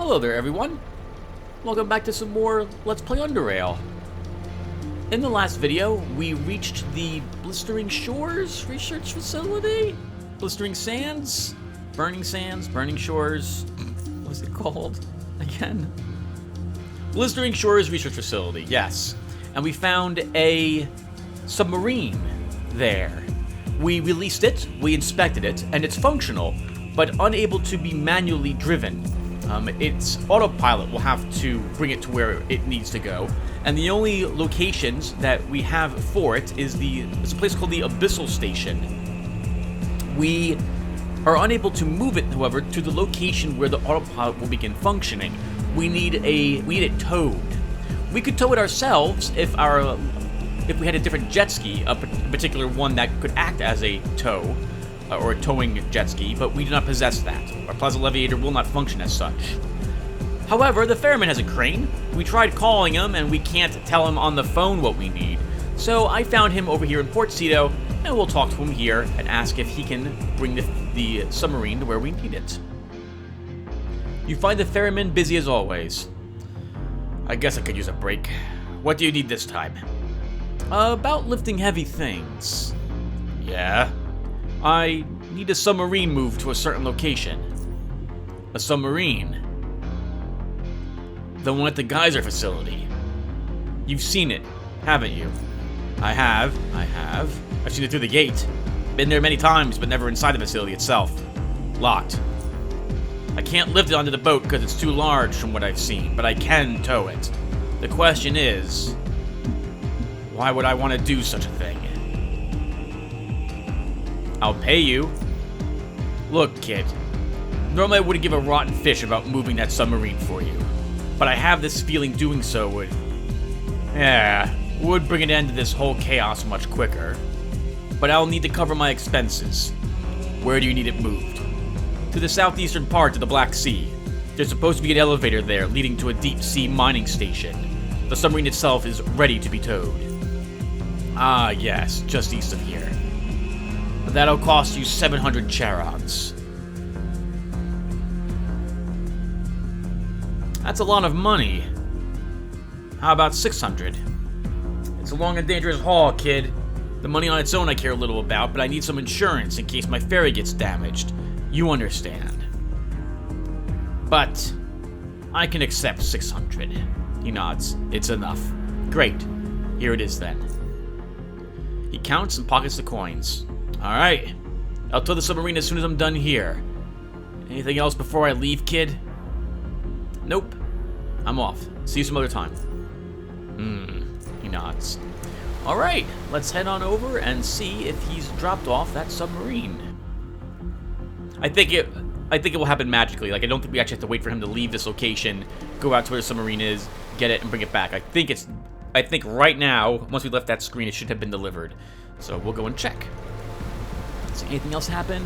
Hello there, everyone. Welcome back to some more Let's Play Underrail. In the last video, we reached the Blistering Shores Research Facility? Blistering Sands? Burning Shores? What was it called again? Blistering Shores Research Facility, yes. And we found a submarine there. We released it, we inspected it, and it's functional, but unable to be manually driven. Its autopilot will have to bring it to where it needs to go, and the only locations that we have for it is it's a place called the Abyssal Station. We are unable to move it, however, to the location where the autopilot will begin functioning. We need it towed. We could tow it ourselves if we had a different jet ski, a particular one that could act as a tow, or a towing jet ski, but we do not possess that. Our Plaza Leviator will not function as such. However, the ferryman has a crane. We tried calling him, and we can't tell him on the phone what we need. So I found him over here in Port Cedo, and we'll talk to him here and ask if he can bring the submarine to where we need it. You find the ferryman busy as always. I guess I could use a break. What do you need this time? About lifting heavy things. Yeah? I need a submarine moved to a certain location. A submarine? The one at the geyser facility. You've seen it, haven't you? I have. I've seen it through the gate. Been there many times, but never inside the facility itself. Locked. I can't lift it onto the boat because it's too large from what I've seen, but I can tow it. The question is, why would I want to do such a thing? I'll pay you. Look, kid. Normally I wouldn't give a rotten fish about moving that submarine for you. But I have this feeling doing so would bring an end to this whole chaos much quicker. But I'll need to cover my expenses. Where do you need it moved? To the southeastern part of the Black Sea. There's supposed to be an elevator there leading to a deep sea mining station. The submarine itself is ready to be towed. Ah, yes, just east of here. That'll cost you 700 charons. That's a lot of money. How about 600? It's a long and dangerous haul, kid. The money on its own I care little about, but I need some insurance in case my ferry gets damaged. You understand. But I can accept 600. He nods. It's enough. Great. Here it is then. He counts and pockets the coins. Alright. I'll tow the submarine as soon as I'm done here. Anything else before I leave, kid? Nope. I'm off. See you some other time. He nods. Alright, let's head on over and see if he's dropped off that submarine. I think it will happen magically. Like, I don't think we actually have to wait for him to leave this location, go out to where the submarine is, get it, and bring it back. I think right now, once we left that screen, it should have been delivered. So we'll go and check. See anything else happen?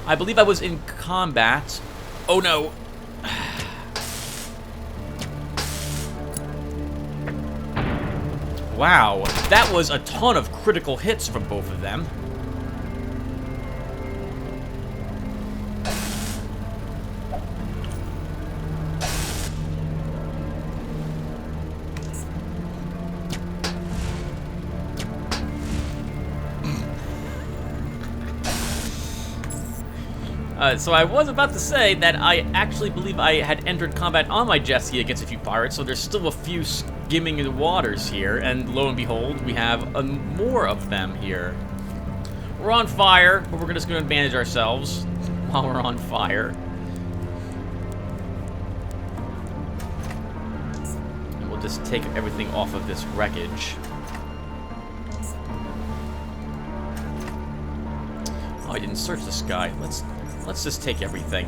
I believe I was in combat. Oh no. Wow, that was a ton of critical hits from both of them. So I was about to say that I actually believe I had entered combat on my jet ski against a few pirates, so there's still a few skimming the waters here, and lo and behold, we have more of them here. We're on fire, but we're just going to manage ourselves while we're on fire. And we'll just take everything off of this wreckage. Oh, I didn't search this guy. Let's just take everything.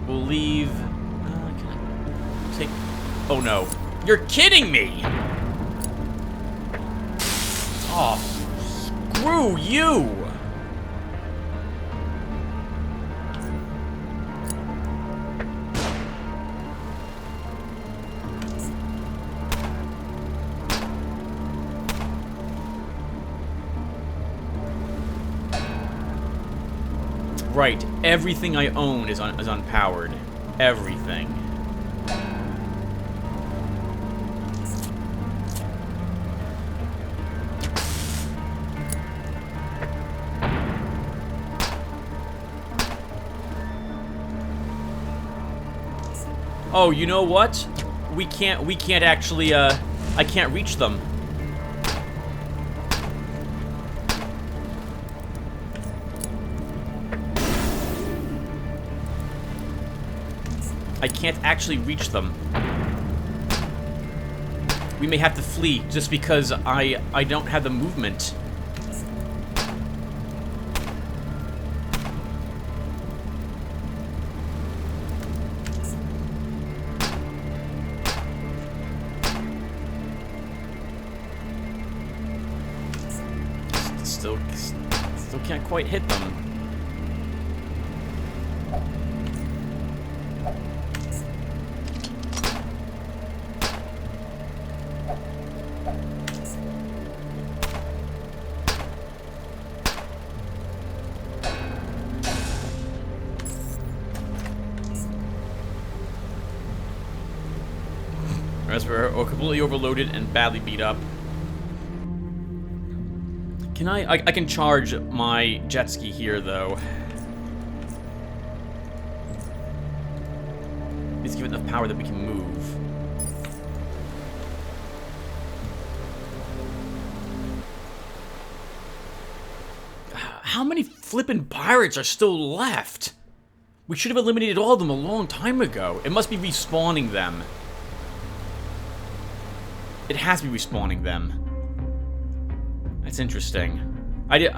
We'll leave... can I take... Oh, no. You're kidding me! Oh, screw you! Right, everything I own is unpowered. Everything. Oh, you know what? We can't actually, I can't reach them. I can't actually reach them. We may have to flee just because I don't have the movement. Still can't quite hit them. We're completely overloaded and badly beat up. Can I can charge my jet ski here, though. Let's give it enough power that we can move. How many flippin' pirates are still left? We should have eliminated all of them a long time ago. It must be respawning them. It has to be respawning them. That's interesting.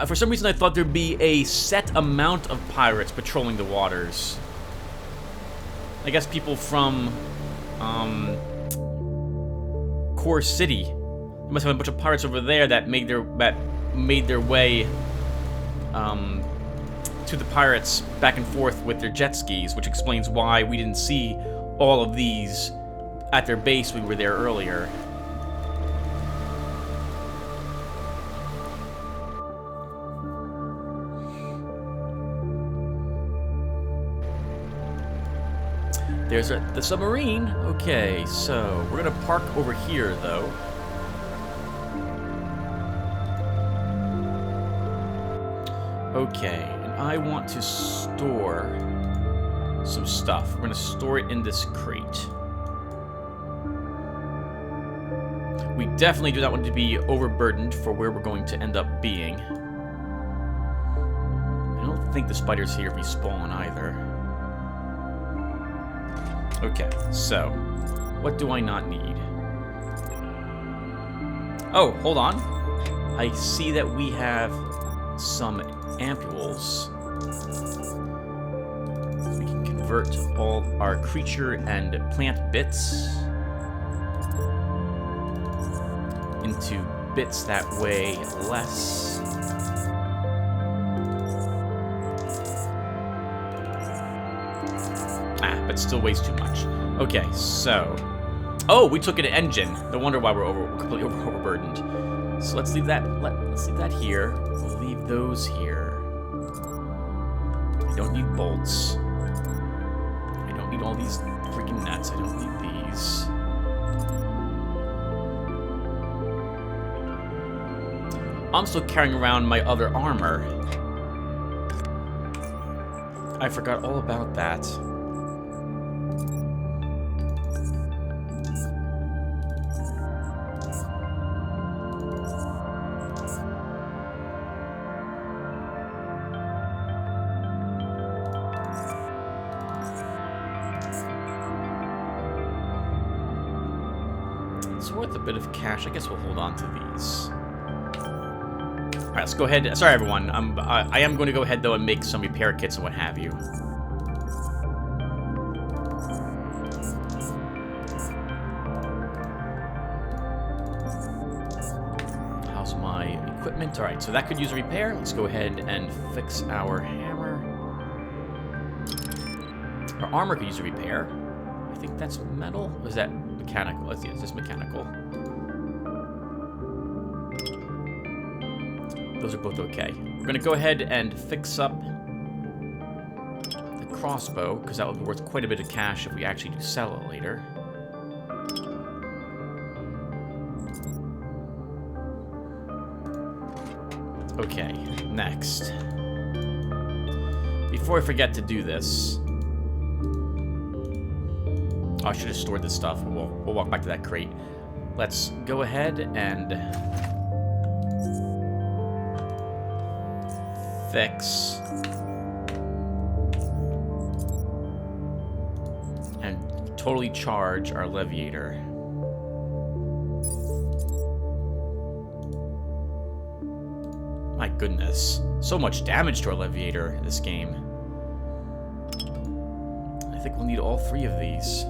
For some reason, I thought there'd be a set amount of pirates patrolling the waters. I guess people from Core City. They must have a bunch of pirates over there that made their way to the pirates back and forth with their jet skis, which explains why we didn't see all of these at their base when we were there earlier. There's the submarine. Okay, so we're gonna park over here, though. Okay, and I want to store some stuff. We're gonna store it in this crate. We definitely do not want to be overburdened for where we're going to end up being. I don't think the spiders here respawn either. Okay, so what do I not need? Oh, hold on. I see that we have some ampules. We can convert all our creature and plant bits into bits that weigh less. But still weighs too much. Okay, so... Oh, we took an engine. No wonder why we're completely overburdened. So let's leave that. Let's leave that here. We'll leave those here. I don't need bolts. I don't need all these freaking nuts. I don't need these. I'm still carrying around my other armor. I forgot all about that. It's worth a bit of cash. I guess we'll hold on to these. All right, let's go ahead. Sorry, everyone. I am going to go ahead, though, and make some repair kits and what have you. How's my equipment? All right, so that could use a repair. Let's go ahead and fix our hammer. Our armor could use a repair. I think that's metal. Or is that mechanical? Let's see. It's just mechanical. Those are both okay. We're going to go ahead and fix up the crossbow, because that will be worth quite a bit of cash if we actually do sell it later. Okay, next. Before I forget to do this, Oh, I should have stored this stuff. We'll walk back to that crate. Let's go ahead and fix and totally charge our leviator. My goodness. So much damage to our leviator in this game. I think we'll need all 3 of these.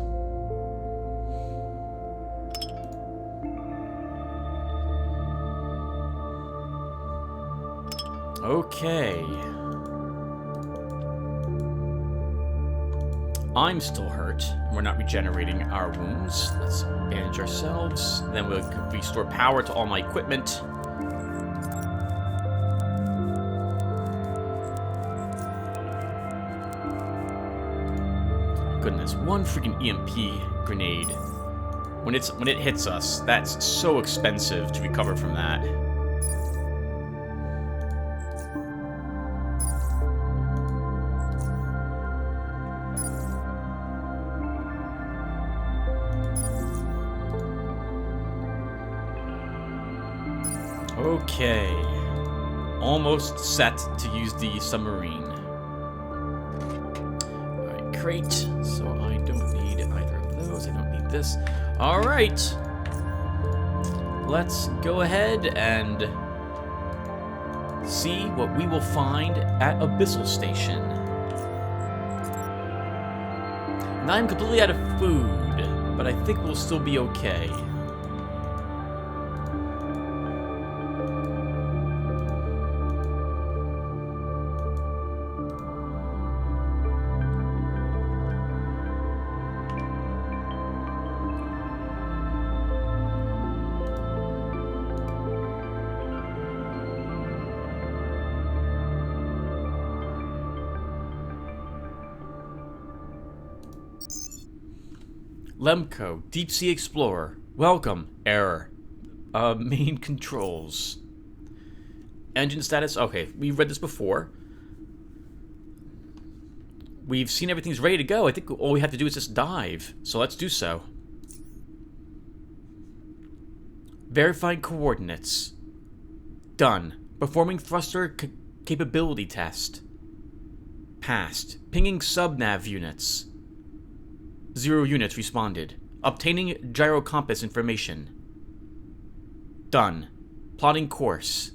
Okay. I'm still hurt. We're not regenerating our wounds. Let's bandage ourselves. Then we'll restore power to all my equipment. Goodness, one freaking EMP grenade. When it hits us, that's so expensive to recover from that. Okay. Almost set to use the submarine. Alright, crate. So I don't need either of those. I don't need this. Alright. Let's go ahead and see what we will find at Abyssal Station. Now I'm completely out of food, but I think we'll still be okay. Lemco, Deep Sea Explorer. Welcome. Error. Main controls. Engine status. Okay, we've read this before. We've seen everything's ready to go. I think all we have to do is just dive. So let's do so. Verifying coordinates. Done. Performing thruster capability test. Passed. Pinging subnav units. 0 units responded. Obtaining gyrocompass information. Done. Plotting course.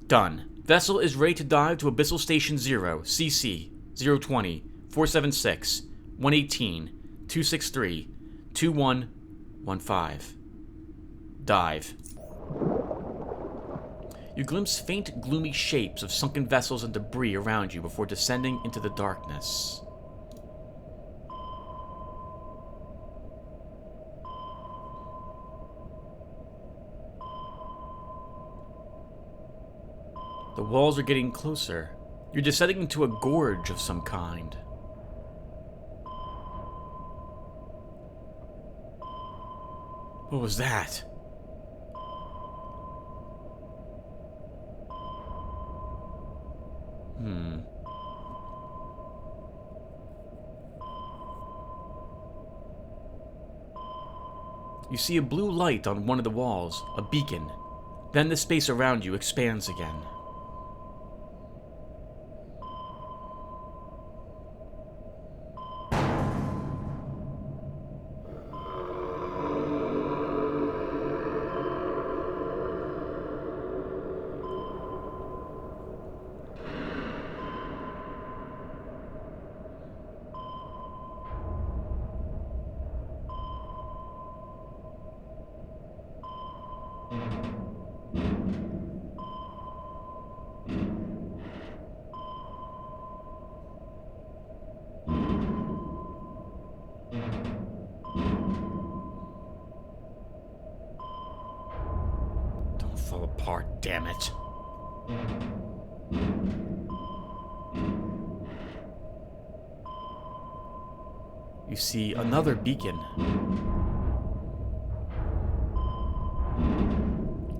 Done. Vessel is ready to dive to Abyssal Station 0, CC 020 476 118 263 2115. Dive. You glimpse faint, gloomy shapes of sunken vessels and debris around you before descending into the darkness. The walls are getting closer. You're descending into a gorge of some kind. What was that? You see a blue light on one of the walls, a beacon. Then the space around you expands again. Fall apart, damn it. You see another beacon.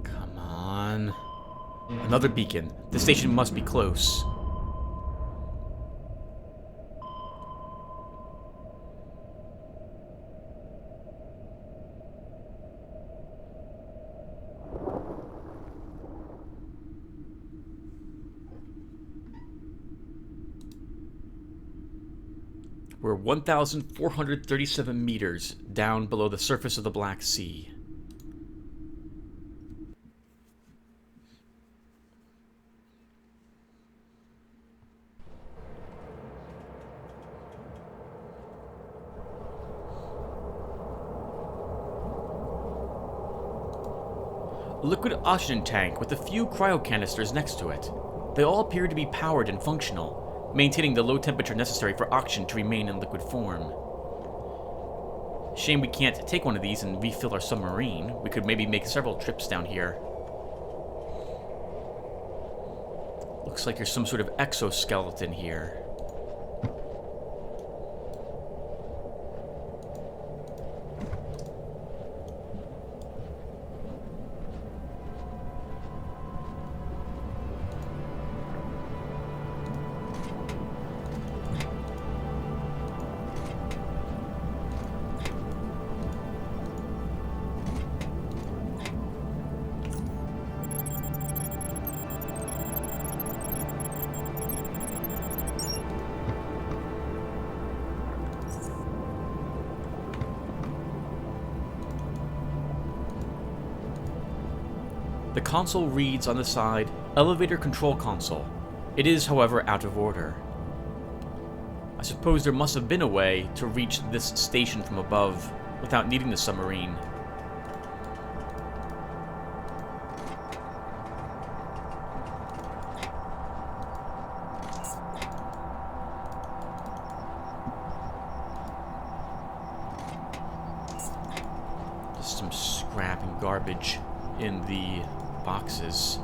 Come on. Another beacon. The station must be close. We're 1,437 meters down below the surface of the Black Sea. A liquid oxygen tank with a few cryo canisters next to it. They all appear to be powered and functional, maintaining the low temperature necessary for oxygen to remain in liquid form. Shame we can't take one of these and refill our submarine. We could maybe make several trips down here. Looks like there's some sort of exoskeleton here. The console reads on the side, Elevator Control Console. It is, however, out of order. I suppose there must have been a way to reach this station from above without needing the submarine. Just some scrap and garbage in the boxes.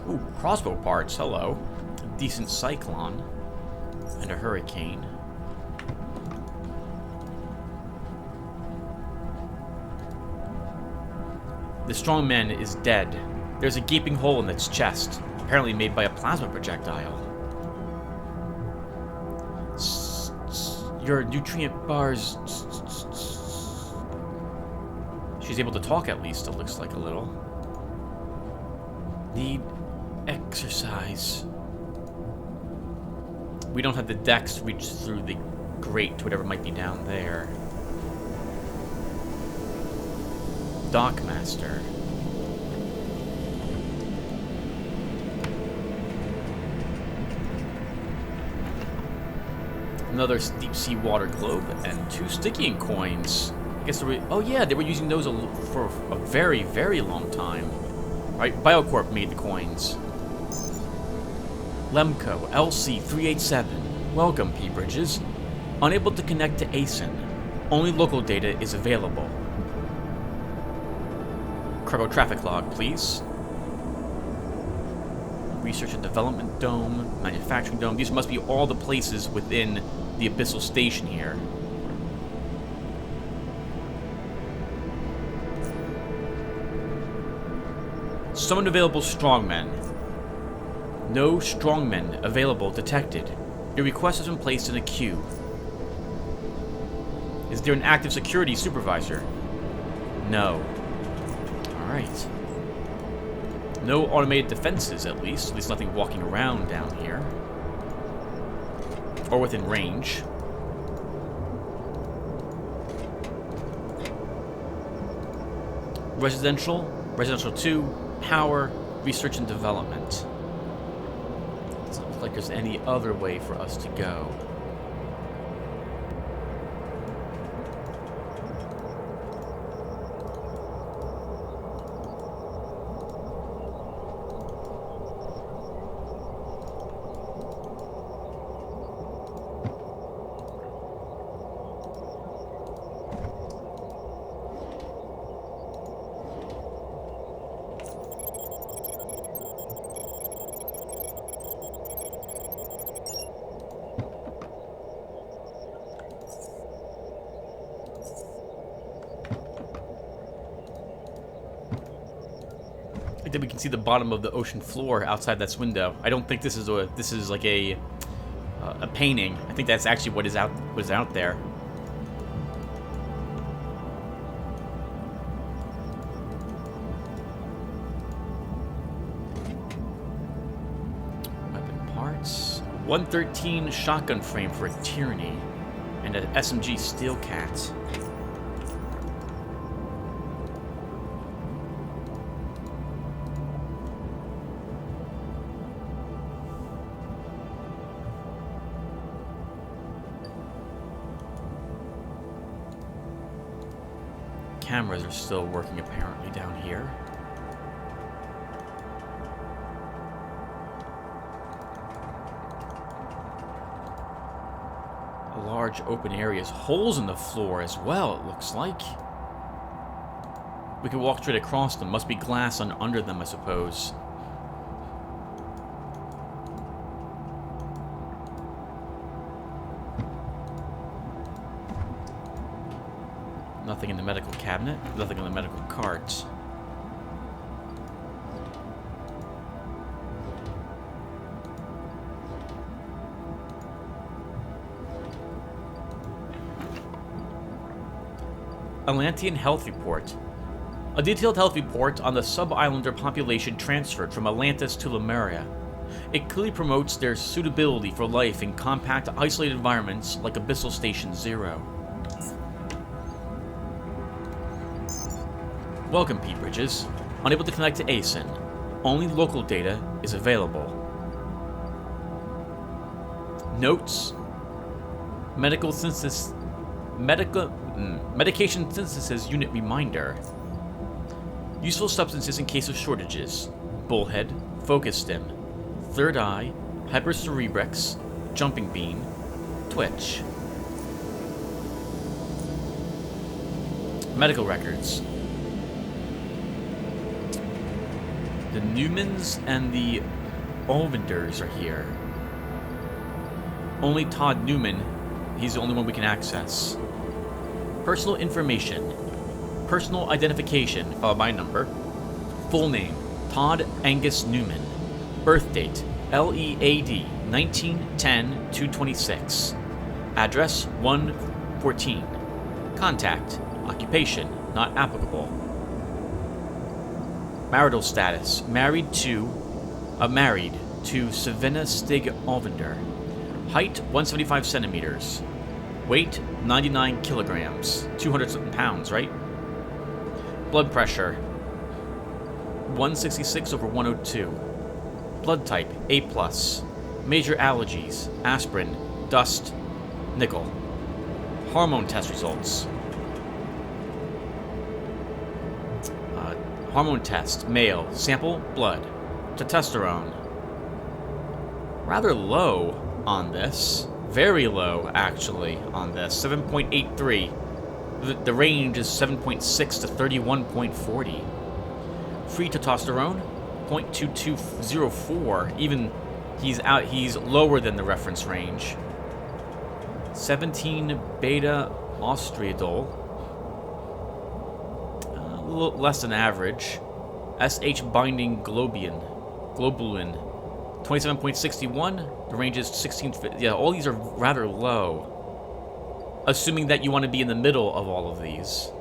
Ooh, crossbow parts, hello. A decent cyclone. And a hurricane. The strong man is dead. There's a gaping hole in its chest, apparently made by a plasma projectile. Your nutrient bars. She's able to talk at least, it looks like a little. Need exercise. We don't have the dex to reach through the grate to whatever might be down there. Dockmaster. Another deep sea water globe and 2 Stygian coins. I guess they were, oh yeah, they were using those for a very, very long time. Right, Biocorp made the coins. Lemco LC387. Welcome, P-Bridges. Unable to connect to ASIN. Only local data is available. Cargo traffic log, please. Research and Development Dome, Manufacturing Dome. These must be all the places within the Abyssal Station here. Summon available strongmen. No strongmen available detected. Your request has been placed in a queue. Is there an active security supervisor? No. Alright. No automated defenses, at least. At least nothing walking around down here. Or within range. Residential. Residential 2. Power. Research and Development. Doesn't look like there's any other way for us to go. that we can see the bottom of the ocean floor outside this window. I don't think this is like a painting. I think that's actually what is out there. Weapon parts. 113 shotgun frame for a Tyranny, and an SMG Steel Cat. Cameras are still working apparently down here. A large open areas, holes in the floor as well, it looks like. We can walk straight across them. Must be glass under them, I suppose. Nothing in the medical cabinet, nothing on the medical cart. Atlantean Health Report. A detailed health report on the sub-islander population transferred from Atlantis to Lotaeri. It clearly promotes their suitability for life in compact, isolated environments like Abyssal Station Zero. Welcome, Pete Bridges. Unable to connect to ASIN. Only local data is available. Notes. Medication synthesis unit reminder. Useful substances in case of shortages. Bullhead, focus stim, third eye, hypercerebrix, jumping bean, twitch. Medical records. The Newmans and the Olvenders are here. Only Todd Newman, he's the only one we can access. Personal information. Personal identification, followed by number. Full name, Todd Angus Newman. Birth date, LEAD, 1910-226. Address, 114. Contact, occupation, not applicable. Marital status, married to Savannah Stig Olvender. Height, 175 centimeters. Weight, 99 kilograms. 200-something pounds, right? Blood pressure, 166/102. Blood type, A+. Major allergies, aspirin, dust, nickel. Hormone test results. Hormone test, male, sample, blood. Testosterone. Rather low on this. Very low, actually, on this. 7.83. The range is 7.6 to 31.40. Free testosterone, 0.2204. Even he's lower than the reference range. 17 beta ostriadol. A little less than average. SH binding globulin. 27.61. The range is 16. Yeah, all these are rather low. Assuming that you want to be in the middle of all of these.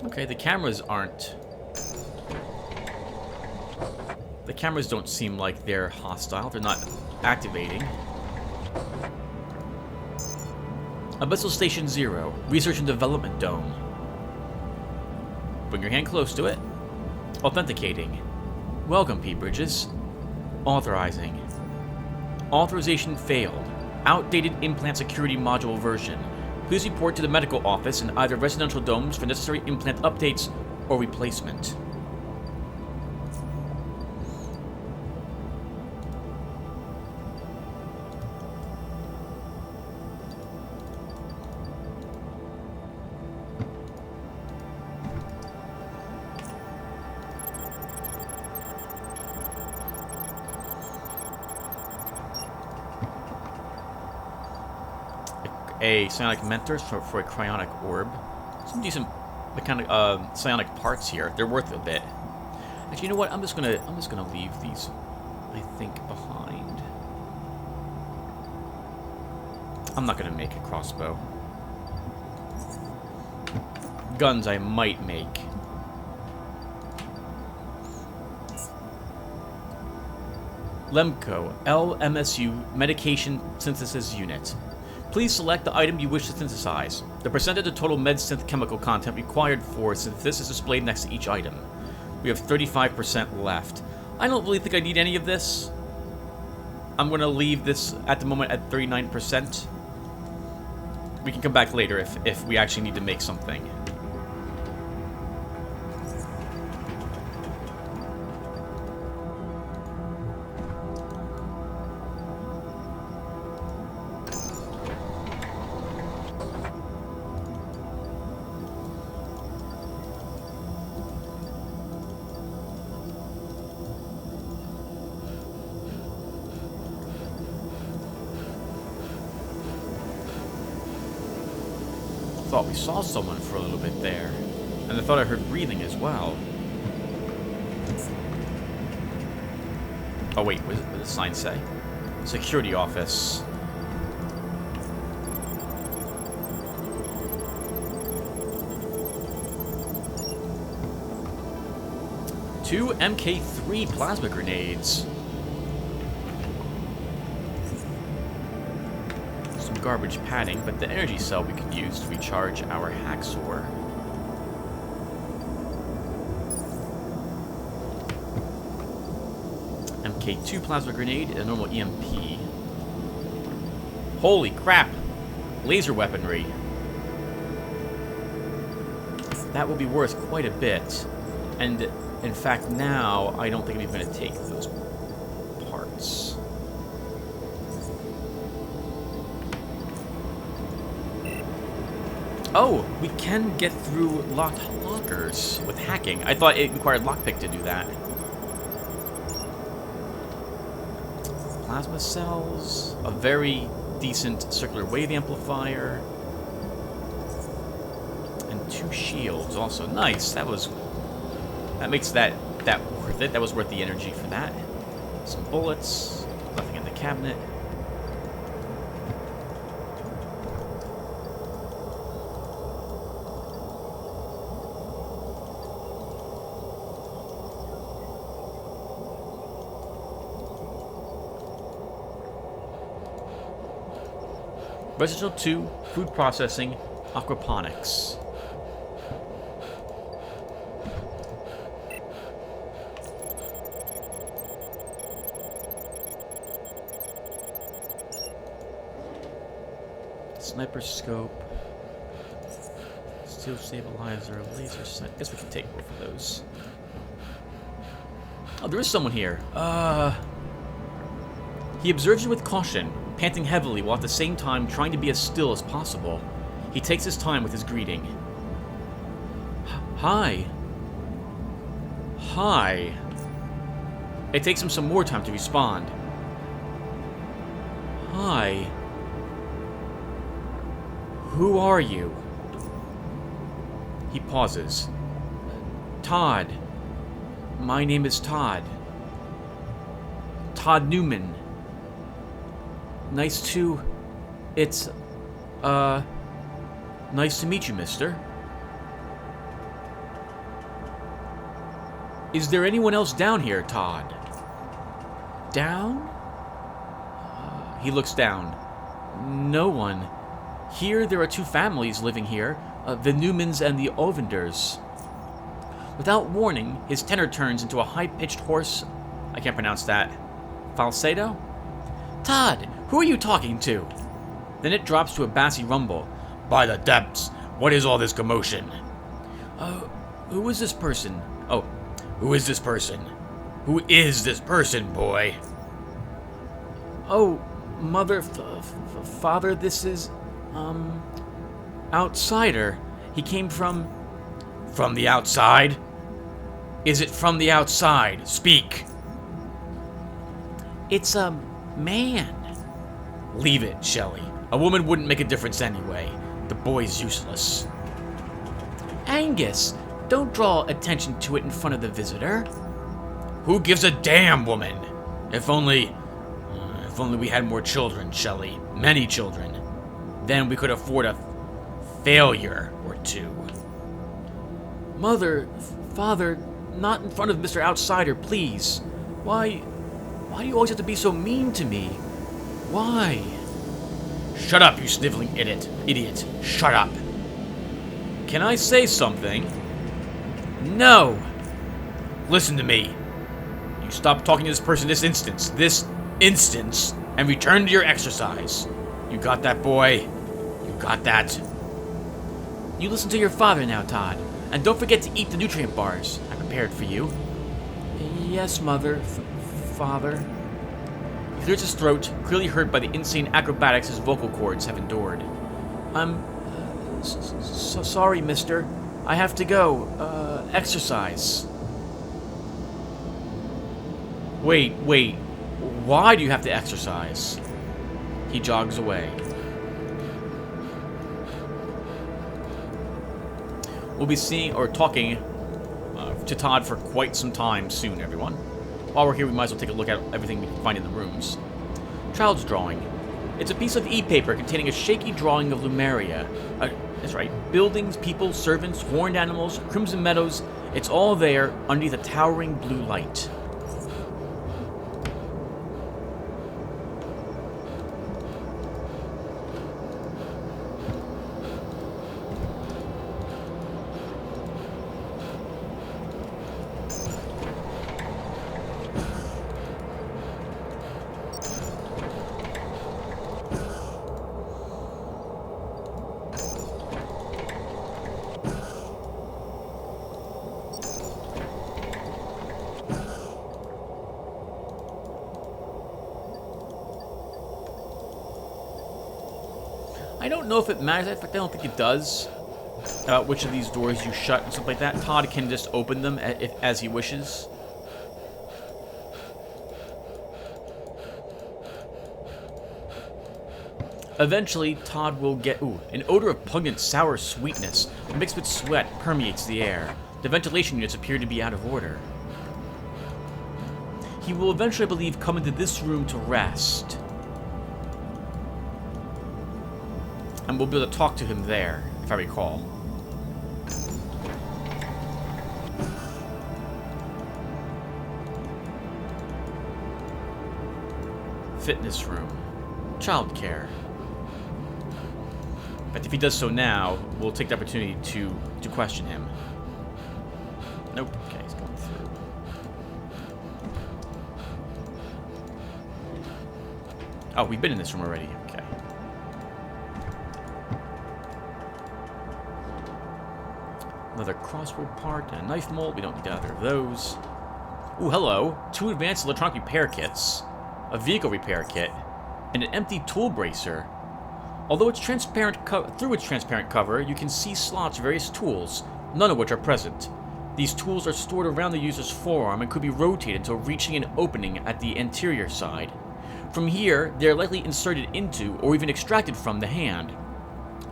Okay, the cameras aren't... The cameras don't seem like they're hostile. They're not activating. Abyssal Station Zero. Research and Development Dome. Bring your hand close to it. Authenticating. Welcome, Pete Bridges. Authorizing. Authorization failed. Outdated implant security module version. Please report to the medical office in either residential domes for necessary implant updates or replacement. a psionic mentor for a cryonic orb. Some decent mechanic, psionic parts here. They're worth a bit. Actually, you know what? I'm just gonna leave these, I think, behind. I'm not gonna make a crossbow. Guns I might make. Lemco, LMSU Medication Synthesis Unit. Please select the item you wish to synthesize. The percentage of total med-synth chemical content required for synthesis is displayed next to each item. We have 35% left. I don't really think I need any of this. I'm going to leave this at the moment at 39%. We can come back later if we actually need to make something. Thought we saw someone for a little bit there. And I thought I heard breathing as well. Oh wait, what did the sign say? Security office. Two MK3 plasma grenades. Garbage padding, but the energy cell we could use to recharge our hacksaw. MK2 plasma grenade and a normal EMP. Holy crap! Laser weaponry. That will be worth quite a bit. And in fact now I don't think I'm even going to take those parts. Oh, we can get through locked lockers with hacking. I thought it required lockpick to do that. Plasma cells, a very decent circular wave amplifier, and 2 shields also. Nice. That makes that worth it. That was worth the energy for that. Some bullets, nothing in the cabinet. Residential 2, food processing, aquaponics. Sniper scope, steel stabilizer, laser sight. I guess we can take both of those. Oh, there is someone here. He observes you with caution, panting heavily while at the same time trying to be as still as possible. He takes his time with his greeting. Hi. Hi. It takes him some more time to respond. Hi. Who are you? He pauses. Todd. My name is Todd. Todd Newman. Nice to meet you, mister. Is there anyone else down here, Todd? Down? He looks down. No one. Here, there are 2 families living here, the Newmans and the Ovenders. Without warning, his tenor turns into a high-pitched hoarse... I can't pronounce that. Falsetto? Todd, who are you talking to? Then it drops to a bassy rumble. By the depths, what is all this commotion? Who is this person? Oh, who is this person? Who is this person, boy? Oh, father, this is, outsider. He came from... From the outside? Is it from the outside? Speak. It's a man. Leave it, Shelley. A woman wouldn't make a difference anyway. The boy's useless. Angus, don't draw attention to it in front of the visitor. Who gives a damn, woman? If only we had more children, Shelley. Many children. Then we could afford a failure or two. Mother, Father, not in front of Mr. Outsider, please. Why do you always have to be so mean to me? Why? Shut up, you sniveling idiot. Shut up. Can I say something? No. Listen to me. You stop talking to this person this instance, and return to your exercise. You got that, boy? You got that? You listen to your father now, Todd. And don't forget to eat the nutrient bars I prepared for you. Yes, Mother. Father. He clears his throat, clearly hurt by the insane acrobatics his vocal cords have endured. I'm so sorry, mister. I have to go. Exercise. Wait. Why do you have to exercise? He jogs away. We'll be seeing or talking to Todd for quite some time soon, everyone. While we're here, we might as well take a look at everything we can find in the rooms. Child's drawing. It's a piece of e-paper containing a shaky drawing of Lumeria. That's right. Buildings, people, servants, horned animals, crimson meadows. It's all there underneath a towering blue light. I don't know if it matters. In fact, I don't think it does. About which of these doors you shut and stuff like that. Todd can just open them as he wishes. Eventually, Todd will get... an odor of pungent, sour sweetness mixed with sweat permeates the air. The ventilation units appear to be out of order. He will eventually, I believe, come into this room to rest. And we'll be able to talk to him there, if I recall. Fitness room. Childcare. But if he does so now, we'll take the opportunity to question him. Nope. Okay, he's going through. Oh, we've been in this room already. Okay. Another crossbow part and a knife mold. We don't need either of those. Ooh, hello. 2 advanced electronic repair kits, a vehicle repair kit, and an empty tool bracer. Although it's transparent through its transparent cover, you can see slots for various tools, none of which are present. These tools are stored around the user's forearm and could be rotated until reaching an opening at the anterior side. From here, they are likely inserted into or even extracted from the hand.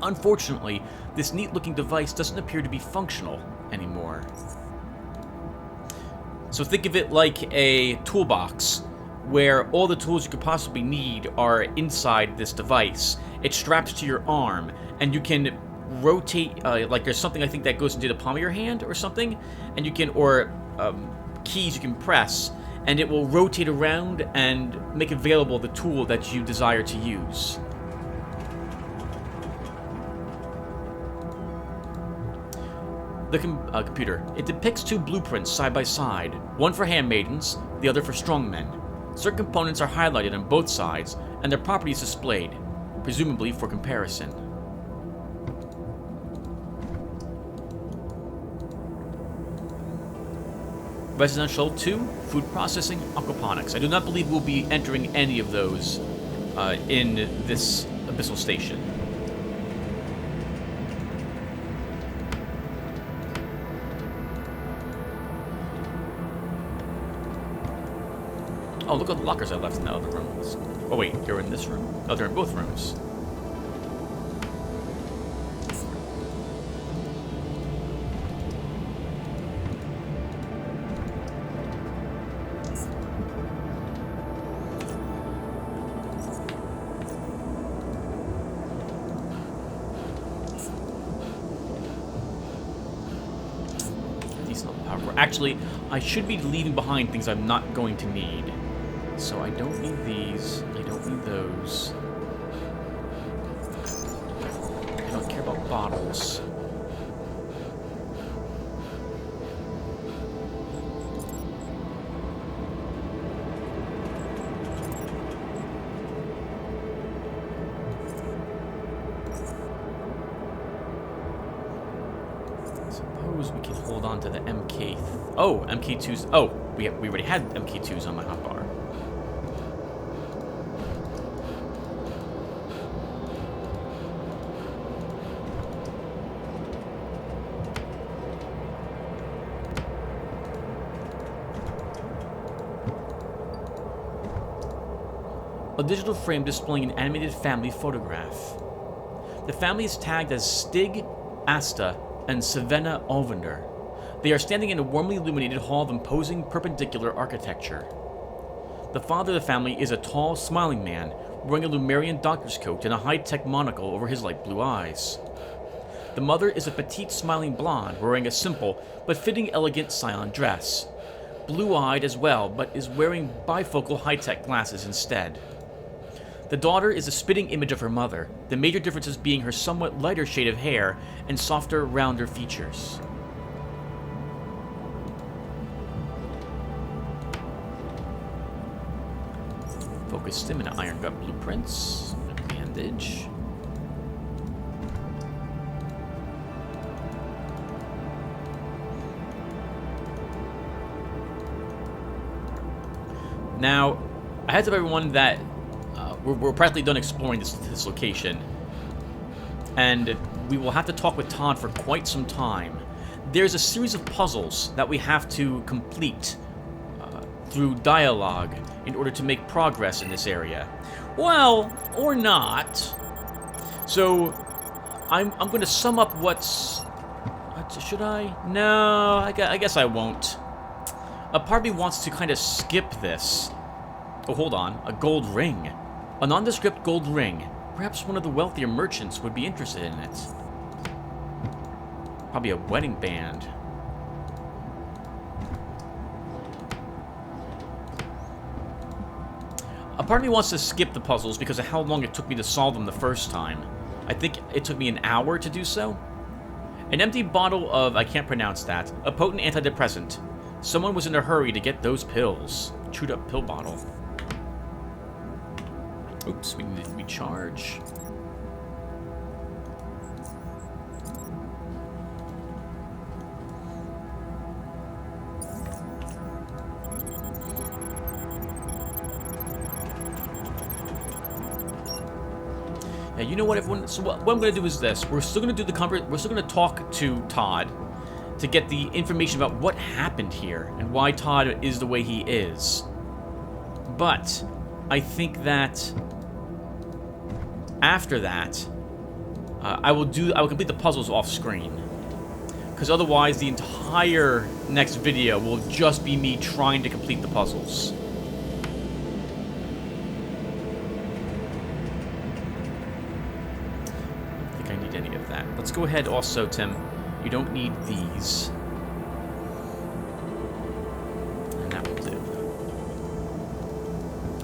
Unfortunately, this neat-looking device doesn't appear to be functional anymore. So think of it like a toolbox, where all the tools you could possibly need are inside this device. It straps to your arm, and you can rotate, like there's something I think that goes into the palm of your hand or something, and you can, or keys you can press, and it will rotate around and make available the tool that you desire to use. The computer. It depicts 2 blueprints side by side, one for handmaidens, the other for strongmen. Certain components are highlighted on both sides, and their properties displayed, presumably for comparison. Residential 2, food processing, aquaponics. I do not believe we'll be entering any of those in this abyssal station. Oh, look at the lockers I left in the other rooms. Oh wait, you're in this room? Oh, they're in both rooms. Actually, I should be leaving behind things I'm not going to need. So I don't need these. I don't need those. I don't care about bottles. Suppose we can hold on to the MK. Oh, MK2s. Oh, we already had MK2s on my hotbar. A digital frame displaying an animated family photograph. The family is tagged as Stig, Asta, and Savannah Olvander. They are standing in a warmly illuminated hall of imposing perpendicular architecture. The father of the family is a tall, smiling man, wearing a Lumerian doctor's coat and a high-tech monocle over his light blue eyes. The mother is a petite, smiling blonde, wearing a simple but fitting elegant scion dress. Blue-eyed as well, but is wearing bifocal high-tech glasses instead. The daughter is a spitting image of her mother, the major differences being her somewhat lighter shade of hair and softer, rounder features. Focus stim and iron gut blueprints. A bandage. Now, I had to tell everyone that we're practically done exploring this location, and we will have to talk with Todd for quite some time. There's a series of puzzles that we have to complete through dialogue in order to make progress in this area. Well, or not. So, I'm going to sum up what's... Should I? No, I guess I won't. A part of me wants to kind of skip this. Oh, hold on. A gold ring. A nondescript gold ring. Perhaps one of the wealthier merchants would be interested in it. Probably a wedding band. A part of me wants to skip the puzzles because of how long it took me to solve them the first time. I think it took me an hour to do so. An empty bottle of, I can't pronounce that, a potent antidepressant. Someone was in a hurry to get those pills. Chewed up pill bottle. Oops, we need to recharge. Yeah, you know what, everyone? So what I'm going to do is this: we're still going to do we're still going to talk to Todd to get the information about what happened here and why Todd is the way he is. But I think that after that, I will complete the puzzles off screen, because otherwise the entire next video will just be me trying to complete the puzzles. I don't think I need any of that. Let's go ahead also, Tim. You don't need these. And that will do.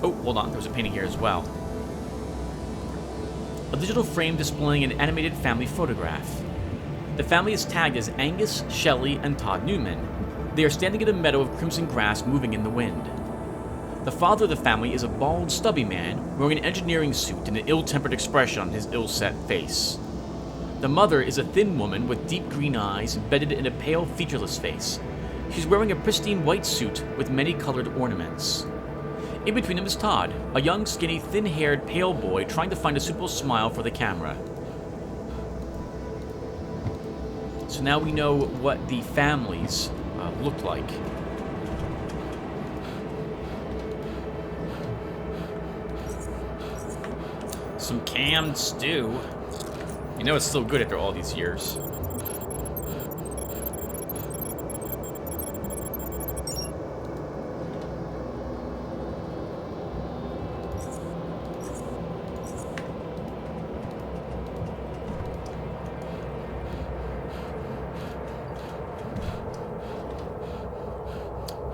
Oh, hold on. There's a painting here as well. A digital frame displaying an animated family photograph. The family is tagged as Angus, Shelley, and Todd Newman. They are standing in a meadow of crimson grass moving in the wind. The father of the family is a bald, stubby man wearing an engineering suit and an ill-tempered expression on his ill-set face. The mother is a thin woman with deep green eyes embedded in a pale, featureless face. She's wearing a pristine white suit with many colored ornaments. In between them is Todd, a young, skinny, thin-haired, pale boy trying to find a suitable smile for the camera. So now we know what the families looked like. Some canned stew. You know it's still good after all these years.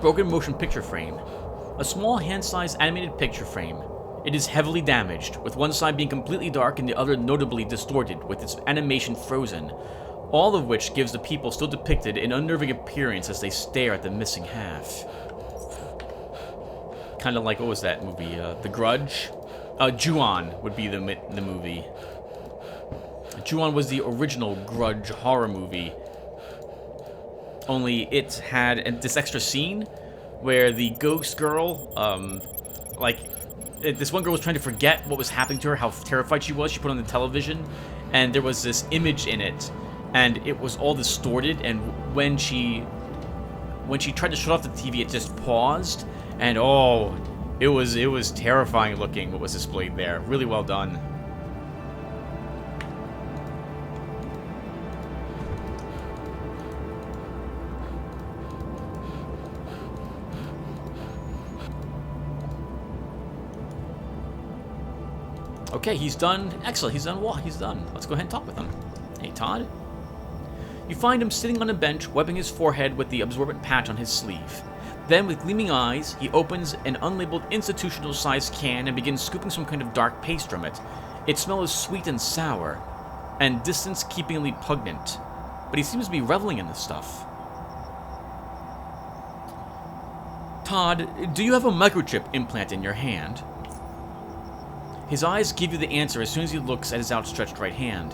broken motion picture frame. A small hand-sized animated picture frame. It is heavily damaged, with one side being completely dark and the other notably distorted, with its animation frozen, all of which gives the people still depicted an unnerving appearance as they stare at the missing half. Kind of like, what was that movie? The Grudge? Ju-on would be the movie. Ju-on was the original Grudge horror movie. Only it had this extra scene where the ghost girl, this one girl was trying to forget what was happening to her, how terrified she was. She put on the television, and there was this image in it, and it was all distorted, and when she tried to shut off the TV, it just paused, and oh, it was terrifying looking what was displayed there. Really well done. Okay, he's done. Excellent, he's done. He's done. Let's go ahead and talk with him. Hey, Todd. You find him sitting on a bench, wiping his forehead with the absorbent patch on his sleeve. Then, with gleaming eyes, he opens an unlabeled institutional-sized can and begins scooping some kind of dark paste from it. Its smell is sweet and sour, and distance-keepingly pungent, but he seems to be reveling in this stuff. Todd, do you have a microchip implant in your hand? His eyes give you the answer as soon as he looks at his outstretched right hand.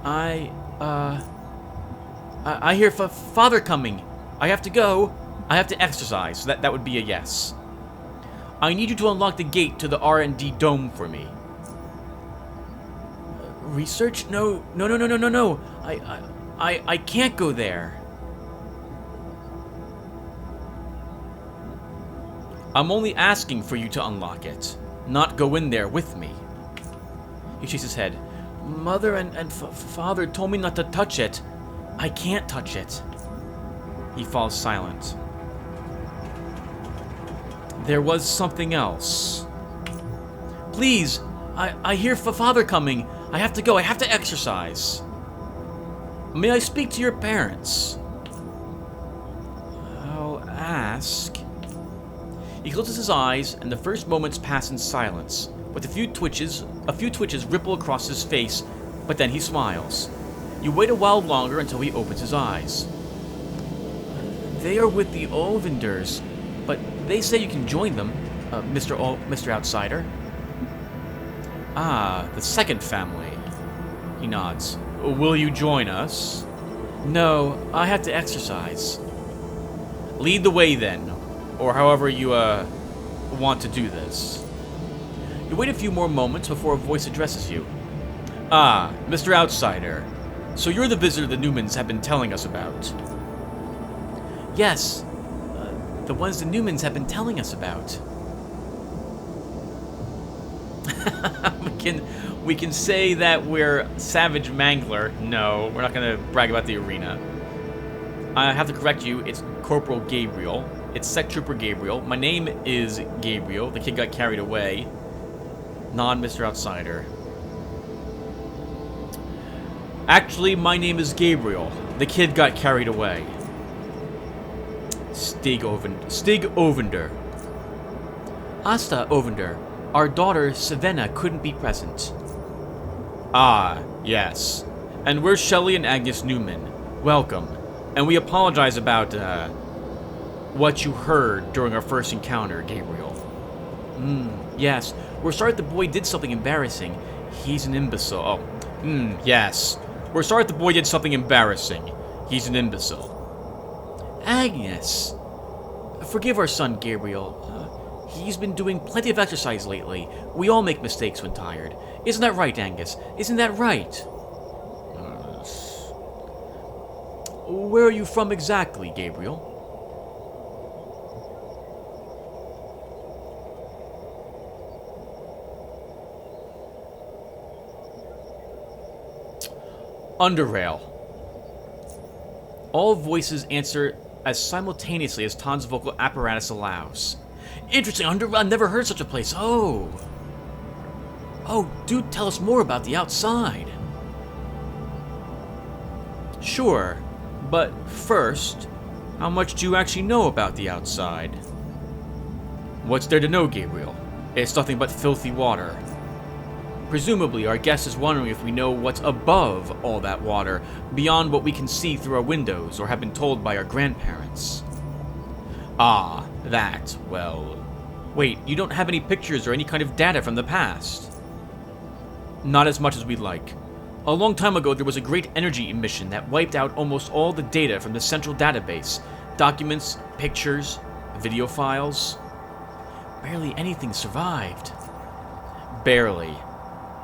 I hear father coming. I have to go. I have to exercise, so that would be a yes. I need you to unlock the gate to the R&D dome for me. Research? No. I can't go there. I'm only asking for you to unlock it, not go in there with me. He shakes his head. Mother and father told me not to touch it. I can't touch it. He falls silent. There was something else. Please, I hear father coming. I have to go. I have to exercise. May I speak to your parents? I'll ask. He closes his eyes, and the first moments pass in silence, with a few twitches ripple across his face, but then he smiles. You wait a while longer until he opens his eyes. They are with the Ovenders, but they say you can join them, Mr. Outsider. Ah, the second family. He nods. Will you join us? No, I have to exercise. Lead the way then, or however you want to do this. You wait a few more moments before a voice addresses you. Ah, Mr. Outsider. So you're the visitor the Newmans have been telling us about. Yes, the ones the Newmans have been telling us about. we can say that we're Savage Mangler. No, we're not going to brag about the arena. I have to correct you. It's Corporal Gabriel. It's Sec Trooper Gabriel. My name is Gabriel. The kid got carried away. Not Mr. Outsider. Actually, my name is Gabriel. The kid got carried away. Stig Ovender. Asta Ovender. Our daughter, Savannah, couldn't be present. Ah, yes. And we're Shelley and Agnes Newman. Welcome. And we apologize about, what you heard during our first encounter, Gabriel. Yes. We're sorry the boy did something embarrassing. He's an imbecile. Yes. We're sorry the boy did something embarrassing. He's an imbecile. Agnes. Forgive our son, Gabriel. He's been doing plenty of exercise lately. We all make mistakes when tired. Isn't that right, Angus? Isn't that right? Where are you from exactly, Gabriel? Underrail. All voices answer as simultaneously as Todd's vocal apparatus allows. Interesting, Underrail. I've never heard such a place. Oh, do tell us more about the outside. Sure, but first, How much do you actually know about the outside? What's there to know, Gabriel? It's nothing but filthy water. Presumably, our guest is wondering if we know what's above all that water, beyond what we can see through our windows or have been told by our grandparents. Ah, that, well... Wait, you don't have any pictures or any kind of data from the past? Not as much as we'd like. A long time ago, there was a great energy emission that wiped out almost all the data from the central database. Documents, pictures, video files. Barely anything survived. Barely.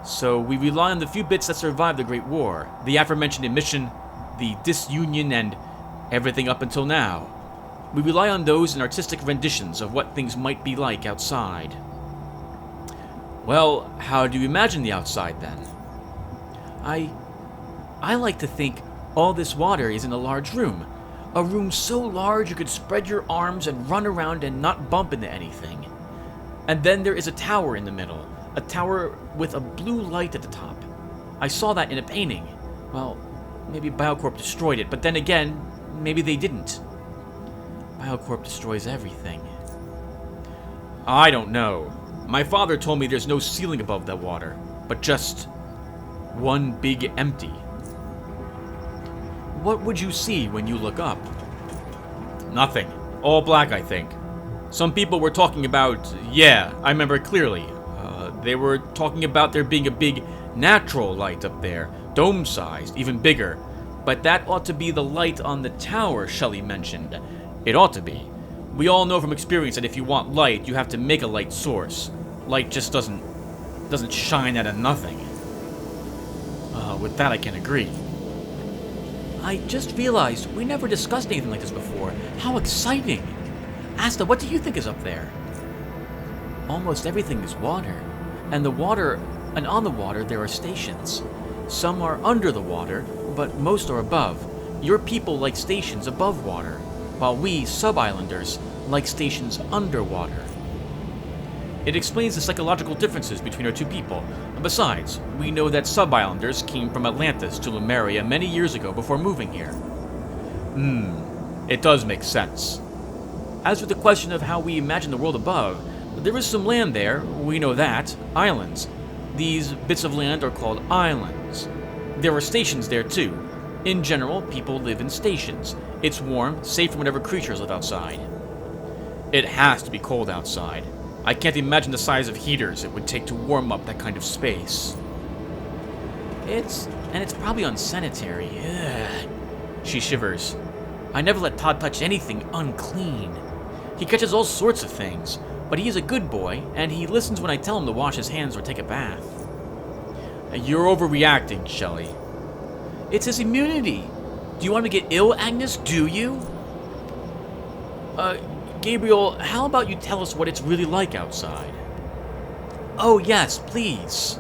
So we rely on the few bits that survived the Great War, the aforementioned emission, the disunion, and everything up until now. We rely on those in artistic renditions of what things might be like outside. Well, how do you imagine the outside then? I like to think all this water is in a large room. A room so large you could spread your arms and run around and not bump into anything. And then there is a tower in the middle. A tower with a blue light at the top. I saw that in a painting. Well, maybe Biocorp destroyed it, but then again, maybe they didn't. Biocorp destroys everything. I don't know. My father told me there's no ceiling above that water, but just one big empty. What would you see when you look up? Nothing. All black, I think. Some people were talking about... Yeah, I remember it clearly. They were talking about there being a big natural light up there, dome-sized, even bigger. But that ought to be the light on the tower, Shelley mentioned. It ought to be. We all know from experience that if you want light, you have to make a light source. Light just doesn't shine out of nothing. With that, I can agree. I just realized we never discussed anything like this before. How exciting! Asta, what do you think is up there? Almost everything is water. And on the water there are stations. Some are under the water, but most are above. Your people like stations above water, while we, sub-islanders, like stations underwater. It explains the psychological differences between our two people. Besides, we know that sub-islanders came from Atlantis to Lotaeri many years ago before moving here. It does make sense. As for the question of how we imagine the world above, there is some land there, we know that, islands. These bits of land are called islands. There are stations there too. In general, people live in stations. It's warm, safe from whatever creatures live outside. It has to be cold outside. I can't imagine the size of heaters it would take to warm up that kind of space. It's probably unsanitary. Ugh. She shivers. I never let Todd touch anything unclean. He catches all sorts of things, but he is a good boy, and he listens when I tell him to wash his hands or take a bath. You're overreacting, Shelley. It's his immunity. Do you want to get ill, Agnes? Do you? Gabriel, how about you tell us what it's really like outside? Oh, yes, please.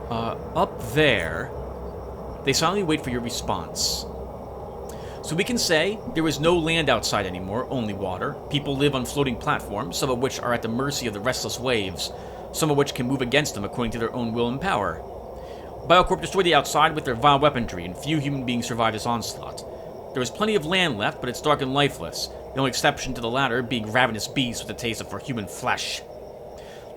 Up there... They silently wait for your response. So we can say there is no land outside anymore, only water. People live on floating platforms, some of which are at the mercy of the restless waves, some of which can move against them according to their own will and power. Biocorp destroyed the outside with their vile weaponry, and few human beings survived this onslaught. There is plenty of land left, but it's dark and lifeless, the only exception to the latter being ravenous beasts with a taste for human flesh.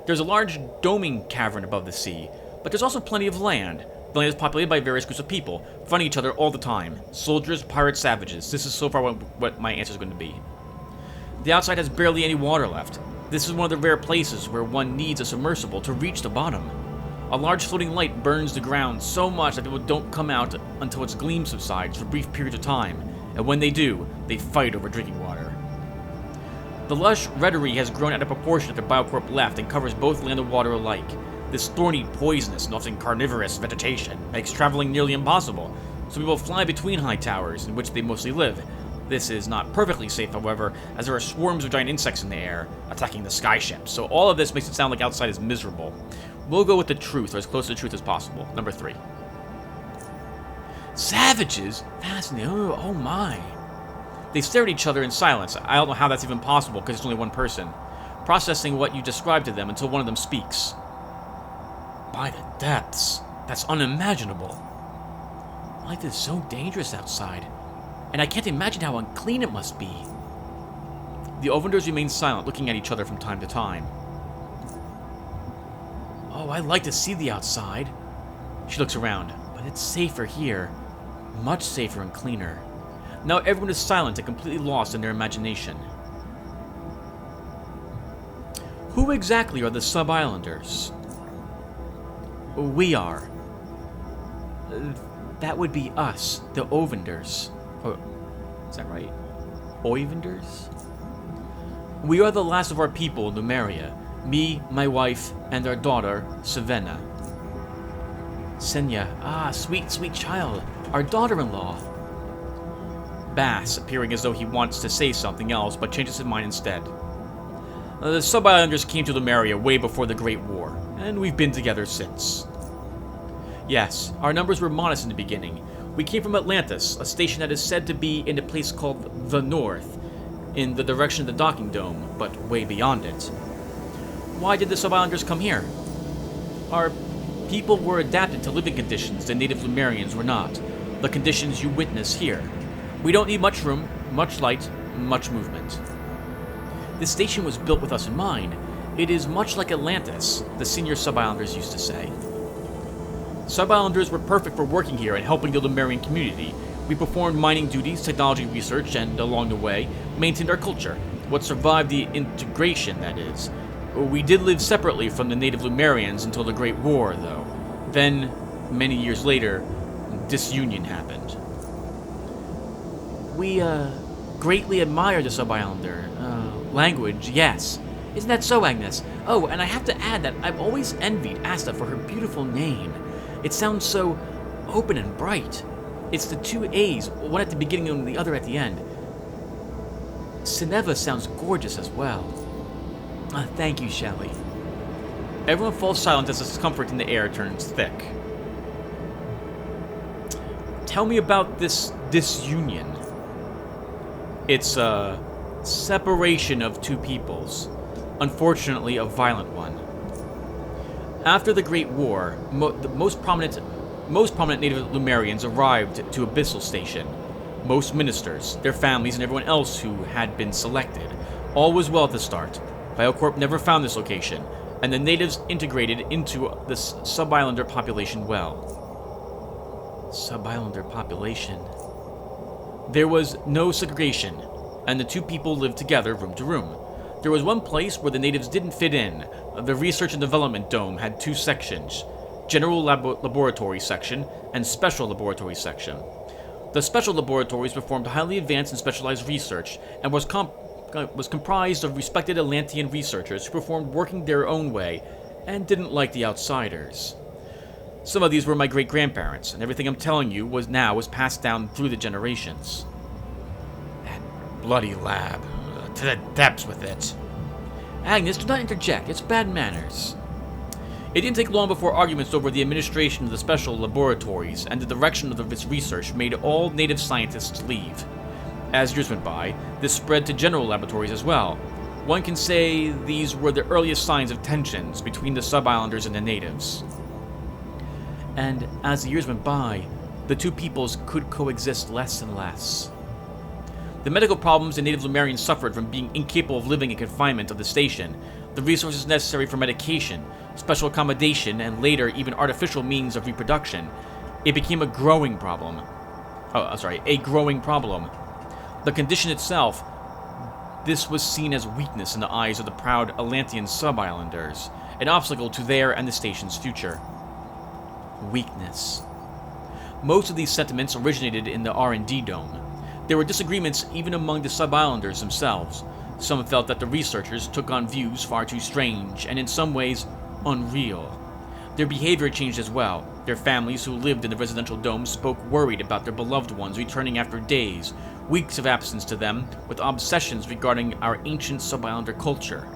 There's a large doming cavern above the sea, but there's also plenty of land. The land is populated by various groups of people, fighting each other all the time. Soldiers, pirates, savages. This is so far what my answer is going to be. The outside has barely any water left. This is one of the rare places where one needs a submersible to reach the bottom. A large floating light burns the ground so much that people don't come out until its gleam subsides for brief periods of time, and when they do, they fight over drinking water. The lush reddery has grown out of proportion after Biocorp left and covers both land and water alike. This thorny, poisonous, and often carnivorous vegetation makes traveling nearly impossible, so people fly between high towers, in which they mostly live. This is not perfectly safe, however, as there are swarms of giant insects in the air, attacking the skyships, so all of this makes it sound like outside is miserable. We'll go with the truth, or as close to the truth as possible. Number 3. Savages? Fascinating. Oh my. They stare at each other in silence. I don't know how that's even possible, because it's only one person. Processing what you described to them until one of them speaks. By the depths. That's unimaginable. Life is so dangerous outside. and I can't imagine how unclean it must be. The Ovenders remain silent, looking at each other from time to time. Oh, I'd like to see the outside. She looks around, but it's safer here. Much safer and cleaner. Now everyone is silent and completely lost in their imagination. Who exactly are the Sub-Islanders? We are. That would be us, the Ovenders. Oh, is that right? Oivenders? We are the last of our people in Lumeria. Me, my wife, and our daughter, Savannah. Senya, sweet, sweet child. Our daughter-in-law. Bass, appearing as though he wants to say something else, but changes his mind instead. The Sub-Islanders came to Lumeria way before the Great War, and we've been together since. Yes, our numbers were modest in the beginning. We came from Atlantis, a station that is said to be in a place called the North, in the direction of the docking dome, but way beyond it. Why did the Sub-Islanders come here? Our people were adapted to living conditions the native Lumerians were not, the conditions you witness here. We don't need much room, much light, much movement. This station was built with us in mind. It is much like Atlantis, the senior Sub-Islanders used to say. Sub-Islanders were perfect for working here and helping the Lumerian community. We performed mining duties, technology research, and along the way, maintained our culture. What survived the integration, that is. We did live separately from the native Lumerians until the Great War, though. Then, many years later, disunion happened. We, greatly admire the Sub-Islander. Language, yes. Isn't that so, Agnes? Oh, and I have to add that I've always envied Asta for her beautiful name. It sounds so open and bright. It's the two A's, one at the beginning and the other at the end. Sineva sounds gorgeous as well. Thank you, Shelley. Everyone falls silent as the discomfort in the air turns thick. Tell me about this disunion. It's a separation of two peoples. Unfortunately, a violent one. After the Great War, the most prominent native Lumerians arrived to Abyssal Station. Most ministers, their families, and everyone else who had been selected. All was well at the start. Biocorp never found this location, and the natives integrated into the Sub-Islander population well. Sub-Islander population. There was no segregation, and the two people lived together room to room. There was one place where the natives didn't fit in. The Research and Development Dome had two sections, General Laboratory Section and Special Laboratory Section. The Special Laboratories performed highly advanced and specialized research and was comprised of respected Atlantean researchers who performed working their own way and didn't like the outsiders. Some of these were my great-grandparents, and everything I'm telling you was passed down through the generations. That bloody lab. To the depths with it. Agnes, do not interject. It's bad manners. It didn't take long before arguments over the administration of the special laboratories and the direction of its research made all native scientists leave. As years went by, this spread to general laboratories as well. One can say these were the earliest signs of tensions between the Sub-Islanders and the natives. And as the years went by, the two peoples could coexist less and less. The medical problems the native Lumerians suffered from being incapable of living in confinement of the station, the resources necessary for medication, special accommodation, and later even artificial means of reproduction, it became a growing problem. A growing problem. The condition itself, this was seen as weakness in the eyes of the proud Atlantean Sub-Islanders, an obstacle to their and the station's future. Weakness. Most of these sentiments originated in the R&D dome. There were disagreements even among the Sub-Islanders themselves. Some felt that the researchers took on views far too strange and in some ways unreal. Their behavior changed as well. Their families who lived in the residential dome spoke worried about their beloved ones returning after days, weeks of absence to them, with obsessions regarding our ancient Sub-Islander culture.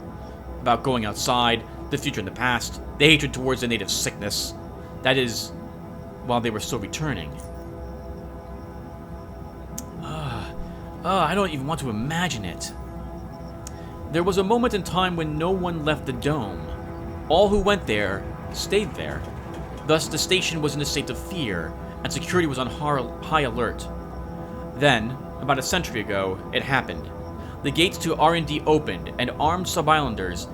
About going outside, the future and the past, the hatred towards the native sickness. That is, while they were still returning. I don't even want to imagine it. There was a moment in time when no one left the dome. All who went there stayed there. Thus, the station was in a state of fear, and security was on high alert. Then, About a century ago, it happened. The gates to R&D opened, and armed sub-islanders,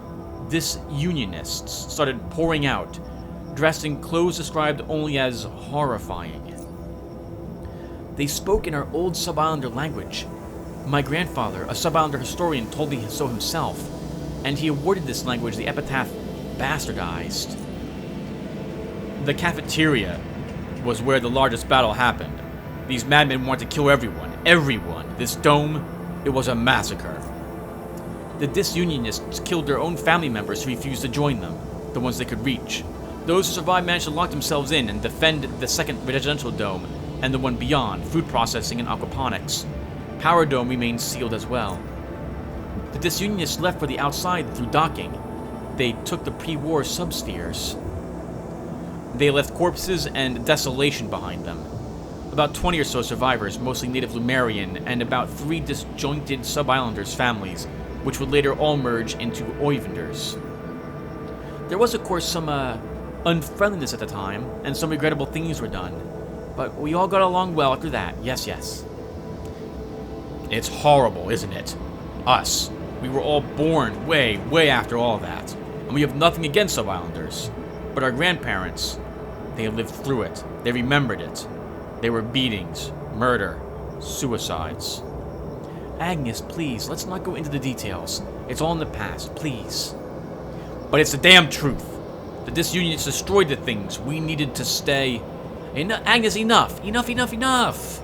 disunionists, started pouring out, dressed in clothes described only as horrifying. They spoke in our old sub-islander language. My grandfather, a sub-islander historian, told me so himself, and he awarded this language the epitaph bastardized. The cafeteria was where the largest battle happened. These madmen wanted to kill everyone. This dome, it was a massacre. The disunionists killed their own family members who refused to join them, the ones they could reach. Those who survived managed to lock themselves in and defend the second residential dome and the one beyond, food processing and aquaponics. Power Dome remained sealed as well. The disunionists left for the outside through docking. They took the pre-war subspheres. They left corpses and desolation behind them. About 20 or so survivors, mostly native Lotaeri, and about 3 disjointed sub-islanders' families, which would later all merge into Oivenders. There was, of course, some unfriendliness at the time, and some regrettable things were done. But we all got along well after that, yes. It's horrible, isn't it? Us. We were all born way after all that. And we have nothing against sub-islanders. But our grandparents, they lived through it. They remembered it. There were beatings, murder, suicides. Agnes, please, let's not go into the details. It's all in the past, please. But it's the damn truth. The disunionists destroyed the things we needed to stay. Agnes, enough! Enough!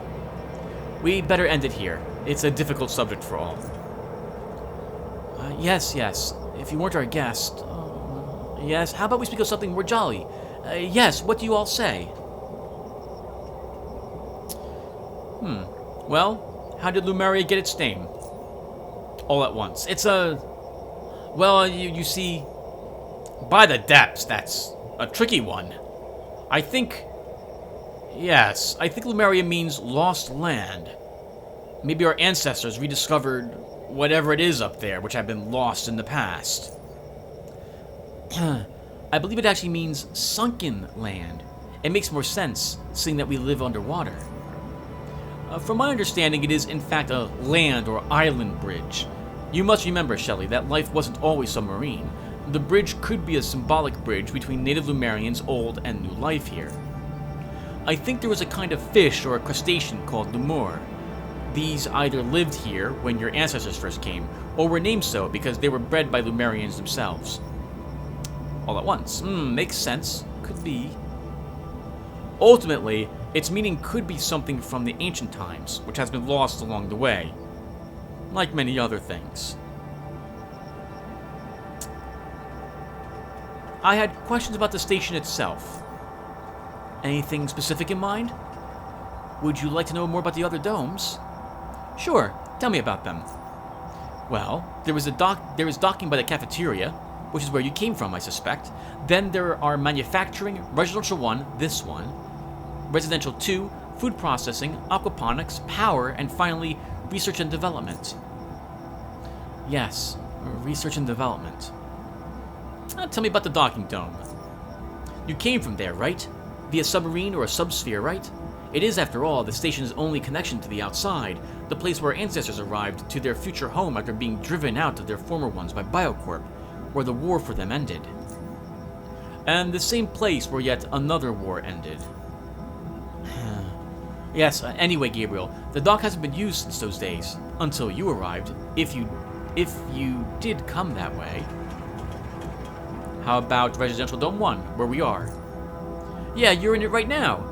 We better end it here. It's a difficult subject for all. Yes. If you weren't our guest... yes, how about we speak of something more jolly? Yes, what do you all say? Well, how did Lotaeri get its name? All at once. It's a... Well, you see... By the depths, that's a tricky one. I think Lotaeri means lost land. Maybe our ancestors rediscovered whatever it is up there, which had been lost in the past. I believe it actually means sunken land. It makes more sense, seeing that we live underwater. From my understanding, it is in fact a land or island bridge. You must remember, Shelley, that life wasn't always submarine. The bridge could be a symbolic bridge between native Lotaerians' old and new life here. I think there was a kind of fish or a crustacean called lemur. These either lived here when your ancestors first came, or were named so because they were bred by Lotaerians themselves. All at once. Makes sense. Could be. Ultimately, its meaning could be something from the ancient times, which has been lost along the way. Like many other things. I had questions about the station itself. Anything specific in mind? Would you like to know more about the other domes? Sure, tell me about them. Well, there is docking by the cafeteria, which is where you came from, I suspect. Then there are manufacturing, residential 1, this one, residential 2, food processing, aquaponics, power, and finally, research and development. Yes, research and development. Tell me about the docking dome. You came from there, right? Via submarine or a subsphere, right? It is, after all, the station's only connection to the outside, the place where ancestors arrived to their future home after being driven out of their former ones by Biocorp, where the war for them ended. And the same place where yet another war ended. Yes, anyway, Gabriel, the dock hasn't been used since those days, until you arrived, if you did come that way. How about Residential Dome 1, where we are? Yeah, you're in it right now.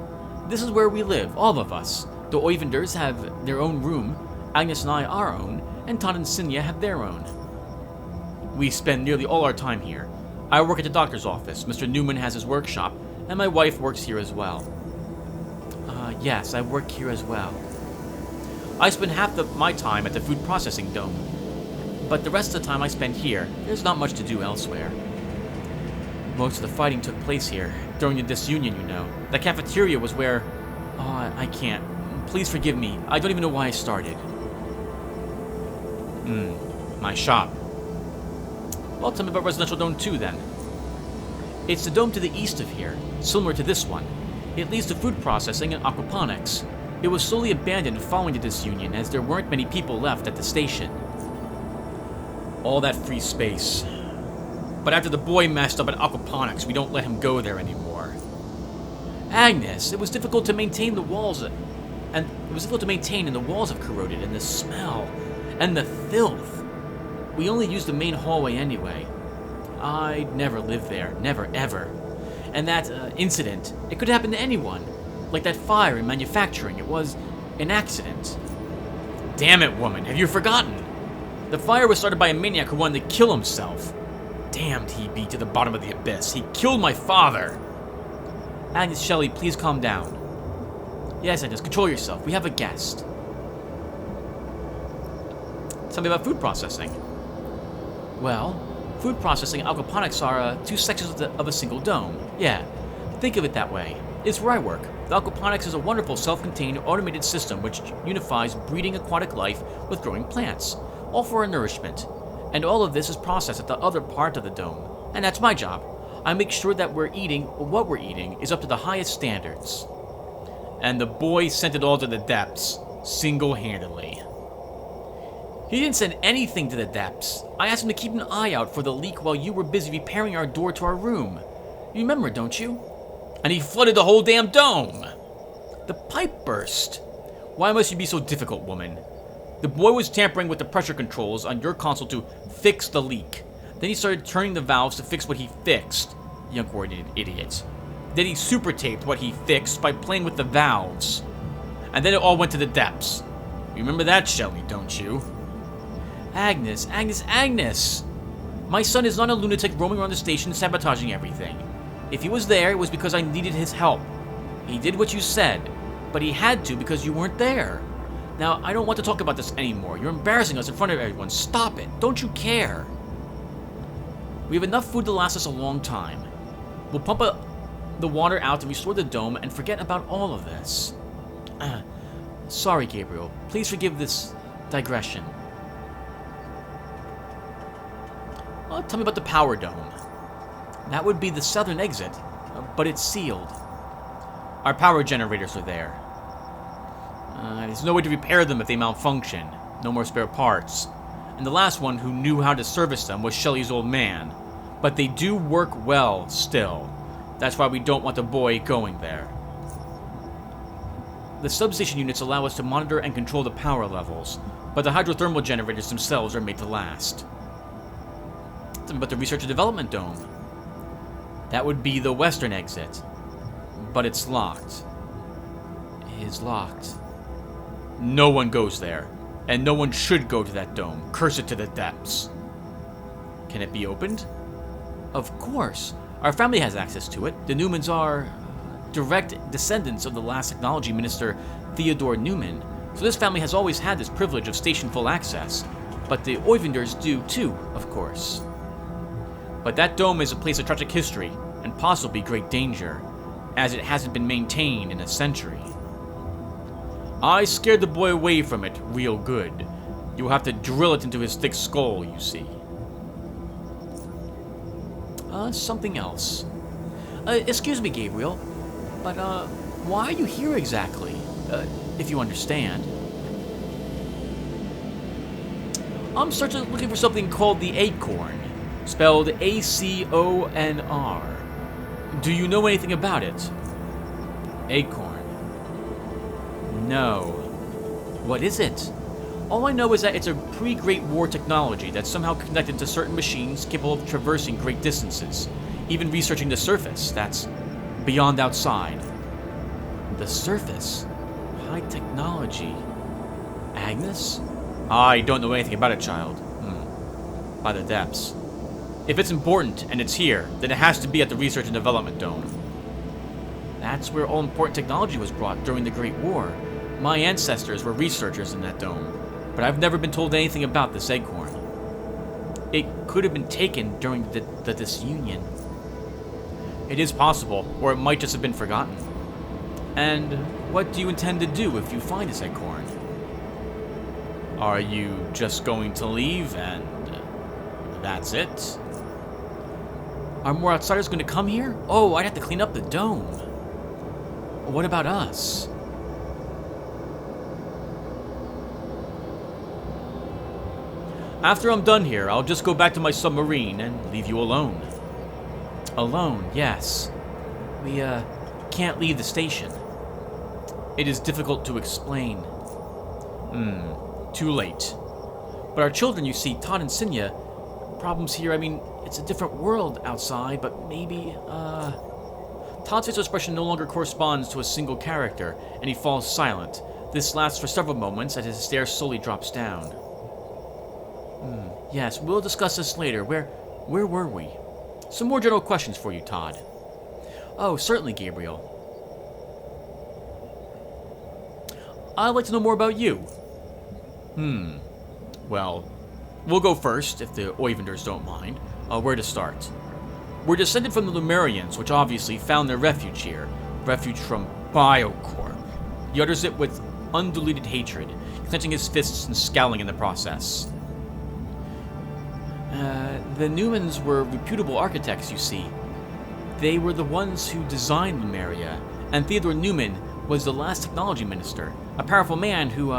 This is where we live, all of us. The Oivenders have their own room, Agnes and I our own, and Todd and Sinya have their own. We spend nearly all our time here. I work at the doctor's office, Mr. Newman has his workshop, and my wife works here as well. Yes, I work here as well. I spend half my time at the food processing dome, but the rest of the time I spend here. There's not much to do elsewhere. Most of the fighting took place here, during the disunion, you know. The cafeteria was where... Oh, I can't. Please forgive me. I don't even know why I started. My shop. Well, tell me about Residential Dome 2, then. It's the dome to the east of here, similar to this one. It leads to food processing and aquaponics. It was slowly abandoned following the disunion, as there weren't many people left at the station. All that free space. But after the boy messed up at aquaponics, we don't let him go there anymore. Agnes, it was difficult to maintain the walls, and it was difficult to maintain, and the walls have corroded, and the smell, and the filth. We only used the main hallway anyway. I'd never live there, never ever. And that incident, it could happen to anyone. Like that fire in manufacturing, it was an accident. Damn it, woman, have you forgotten? The fire was started by a maniac who wanted to kill himself. Damned he be to the bottom of the abyss. He killed my father. Agnes, Shelley, please calm down. Yes, Agnes, control yourself. We have a guest. Tell me about food processing. Well, food processing and aquaponics are two sections of a single dome. Yeah, think of it that way. It's where I work. The aquaponics is a wonderful self-contained automated system which unifies breeding aquatic life with growing plants, all for our nourishment. And all of this is processed at the other part of the dome. And that's my job. I make sure that what we're eating is up to the highest standards. And the boy sent it all to the depths, single-handedly. He didn't send anything to the depths. I asked him to keep an eye out for the leak while you were busy repairing our door to our room. You remember, don't you? And he flooded the whole damn dome. The pipe burst. Why must you be so difficult, woman? The boy was tampering with the pressure controls on your console to fix the leak. Then he started turning the valves to fix what he fixed. Young coordinated idiot. Then he super taped what he fixed by playing with the valves. And then it all went to the depths. You remember that, Shelley, don't you? Agnes, Agnes, Agnes! My son is not a lunatic roaming around the station sabotaging everything. If he was there, it was because I needed his help. He did what you said, but he had to because you weren't there. Now, I don't want to talk about this anymore. You're embarrassing us in front of everyone. Stop it. Don't you care? We have enough food to last us a long time. We'll pump the water out to restore the dome and forget about all of this. Sorry, Gabriel. Please forgive this digression. Tell me about the power dome. That would be the southern exit, but it's sealed. Our power generators are there. There's no way to repair them if they malfunction. No more spare parts. And the last one who knew how to service them was Shelley's old man. But they do work well still. That's why we don't want the boy going there. The substation units allow us to monitor and control the power levels, but the hydrothermal generators themselves are made to last. Tell me about the research and development dome. That would be the western exit, but it's locked. It is locked. No one goes there, and no one should go to that dome. Curse it to the depths. Can it be opened? Of course. Our family has access to it. The Newmans are direct descendants of the last technology minister, Theodore Newman. So this family has always had this privilege of station full access. But the Oivenders do too, of course. But that dome is a place of tragic history, and possibly great danger, as it hasn't been maintained in a century. I scared the boy away from it real good. You'll have to drill it into his thick skull, you see. Something else. Excuse me, Gabriel, but, why are you here exactly? If you understand. I'm looking for something called the Acorn, spelled A-C-O-N-R. Do you know anything about it? Acorn. No. What is it? All I know is that it's a pre-Great War technology that's somehow connected to certain machines capable of traversing great distances, even researching the surface that's beyond outside. The surface? High technology. Agnes? I don't know anything about it, child. By the depths. If it's important and it's here, then it has to be at the Research and Development Dome. That's where all important technology was brought during the Great War. My ancestors were researchers in that dome, but I've never been told anything about this acorn. It could have been taken during the disunion. It is possible, or it might just have been forgotten. And what do you intend to do if you find this acorn? Are you just going to leave and that's it? Are more outsiders going to come here? Oh, I'd have to clean up the dome. What about us? After I'm done here, I'll just go back to my submarine and leave you alone. Alone, yes. We, can't leave the station. It is difficult to explain. Too late. But our children, you see, Todd and Sinya, problems here, I mean, it's a different world outside, but maybe, Todd's facial expression no longer corresponds to a single character, and he falls silent. This lasts for several moments as his stare slowly drops down. Yes, we'll discuss this later. Where were we? Some more general questions for you, Todd. Oh, certainly, Gabriel. I'd like to know more about you. Well, we'll go first, if the Oivenders don't mind. Where to start? We're descended from the Lumerians, which obviously found their refuge here. Refuge from Biocorp. He utters it with undiluted hatred, clenching his fists and scowling in the process. The Newmans were reputable architects, you see. They were the ones who designed Lumeria, and Theodore Newman was the last technology minister, a powerful man who,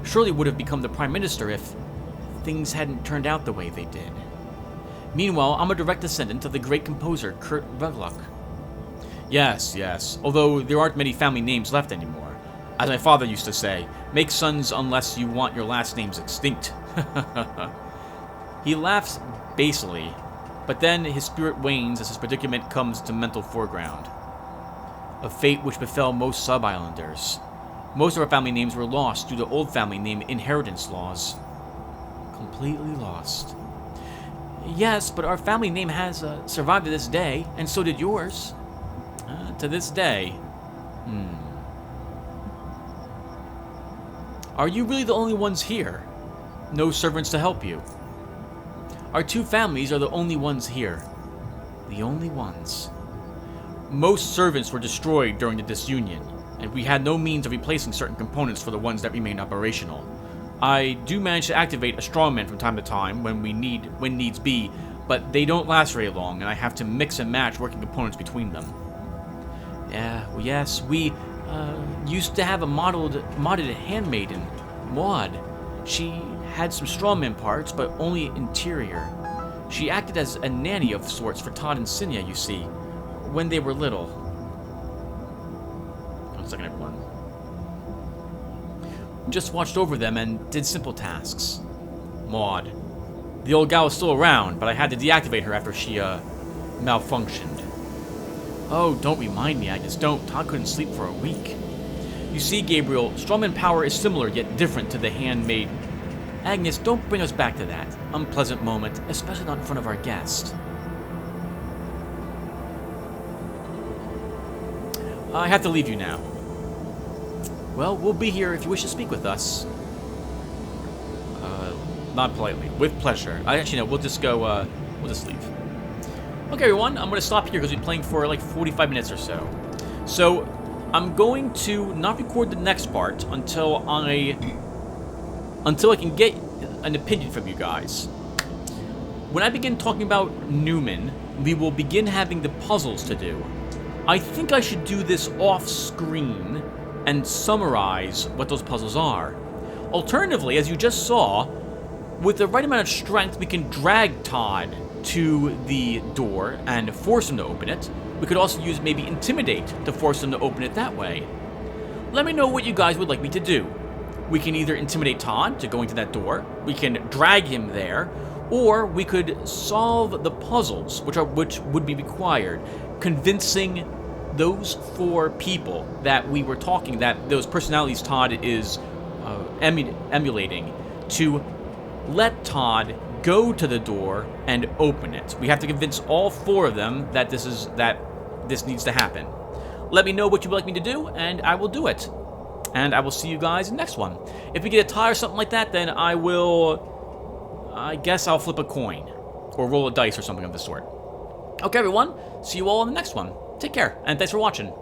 surely would have become the prime minister if things hadn't turned out the way they did. Meanwhile, I'm a direct descendant of the great composer Kurt Rugluck. Yes, although there aren't many family names left anymore. As my father used to say, make sons unless you want your last names extinct. He laughs basily, but then his spirit wanes as his predicament comes to mental foreground. A fate which befell most sub-islanders. Most of our family names were lost due to old family name inheritance laws. Completely lost. Yes, but our family name has survived to this day, and so did yours. To this day. Are you really the only ones here? No servants to help you? Our two families are the only ones here. The only ones. Most servants were destroyed during the disunion, and we had no means of replacing certain components for the ones that remained operational. I do manage to activate a strongman from time to time when needs be, but they don't last very long, and I have to mix and match working components between them. Yes, we used to have a modded handmaiden, Maud. She had some strongman parts, but only interior. She acted as a nanny of sorts for Todd and Sinya, you see, when they were little. 1 second, everyone. Just watched over them and did simple tasks. Maud. The old gal was still around, but I had to deactivate her after she, malfunctioned. Oh, don't remind me, I just don't. Todd couldn't sleep for a week. You see, Gabriel, strongman power is similar yet different to the handmade. Agnes, don't bring us back to that unpleasant moment, especially not in front of our guest. I have to leave you now. Well, we'll be here if you wish to speak with us. Not politely. With pleasure. We'll just go, we'll just leave. Okay, everyone, I'm going to stop here because we've been playing for like 45 minutes or so. So, I'm going to not record the next part until I can get an opinion from you guys. When I begin talking about Newman, we will begin having the puzzles to do. I think I should do this off-screen and summarize what those puzzles are. Alternatively, as you just saw, with the right amount of strength, we can drag Todd to the door and force him to open it. We could also use maybe Intimidate to force him to open it that way. Let me know what you guys would like me to do. We can either intimidate Todd to going to that door, we can drag him there, or we could solve the puzzles, which would be required, convincing those 4 people that we were talking, that those personalities Todd is emulating, to let Todd go to the door and open it. We have to convince all 4 of them that this needs to happen. Let me know what you'd like me to do, and I will do it. And I will see you guys in the next one. If we get a tie or something like that, then I guess I'll flip a coin. Or roll a dice or something of the sort. Okay, everyone. See you all in the next one. Take care, and thanks for watching.